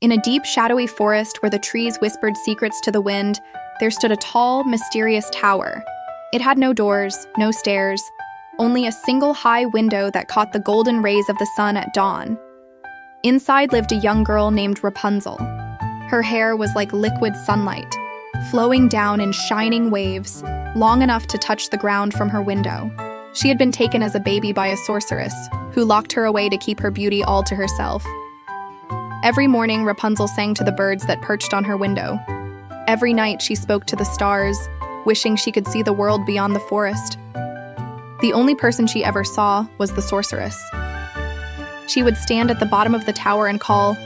In a deep, shadowy forest where the trees whispered secrets to the wind, there stood a tall, mysterious tower. It had no doors, no stairs, only a single high window that caught the golden rays of the sun at dawn. Inside lived a young girl named Rapunzel. Her hair was like liquid sunlight, flowing down in shining waves, long enough to touch the ground from her window. She had been taken as a baby by a sorceress, who locked her away to keep her beauty all to herself. Every morning, Rapunzel sang to the birds that perched on her window. Every night, she spoke to the stars, wishing she could see the world beyond the forest. The only person she ever saw was the sorceress. She would stand at the bottom of the tower and call,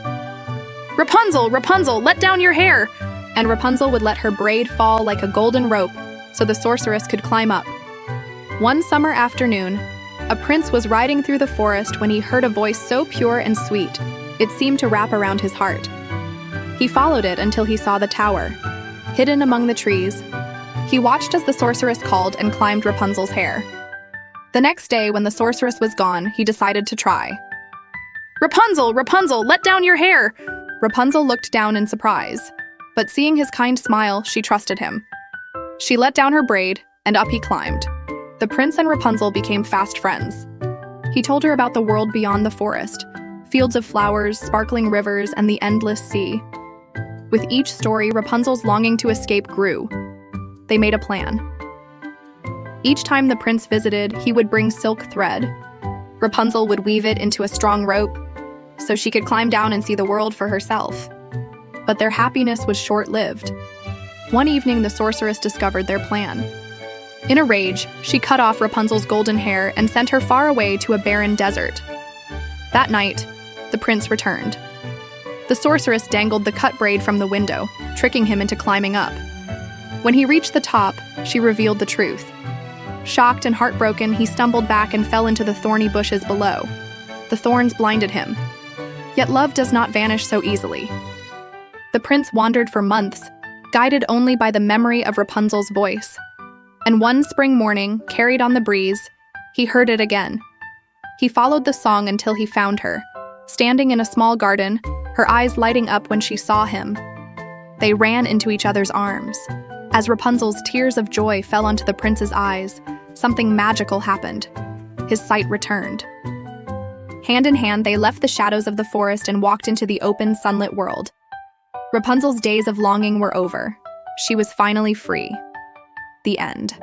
"Rapunzel, Rapunzel, let down your hair!" And Rapunzel would let her braid fall like a golden rope so the sorceress could climb up. One summer afternoon, a prince was riding through the forest when he heard a voice so pure and sweet, it seemed to wrap around his heart. He followed it until he saw the tower, hidden among the trees. He watched as the sorceress called and climbed Rapunzel's hair. The next day, when the sorceress was gone, he decided to try. "Rapunzel, Rapunzel, let down your hair!" Rapunzel looked down in surprise, but seeing his kind smile, she trusted him. She let down her braid, and up he climbed. The prince and Rapunzel became fast friends. He told her about the world beyond the forest, fields of flowers, sparkling rivers, and the endless sea. With each story, Rapunzel's longing to escape grew. They made a plan. Each time the prince visited, he would bring silk thread. Rapunzel would weave it into a strong rope, so she could climb down and see the world for herself. But their happiness was short-lived. One evening, the sorceress discovered their plan. In a rage, she cut off Rapunzel's golden hair and sent her far away to a barren desert. That night, the prince returned. The sorceress dangled the cut braid from the window, tricking him into climbing up. When he reached the top, she revealed the truth. Shocked and heartbroken, he stumbled back and fell into the thorny bushes below. The thorns blinded him. Yet love does not vanish so easily. The prince wandered for months, guided only by the memory of Rapunzel's voice. And one spring morning, carried on the breeze, he heard it again. He followed the song until he found her, standing in a small garden, her eyes lighting up when she saw him. They ran into each other's arms. As Rapunzel's tears of joy fell onto the prince's eyes, something magical happened. His sight returned. Hand in hand, they left the shadows of the forest and walked into the open, sunlit world. Rapunzel's days of longing were over. She was finally free. The end.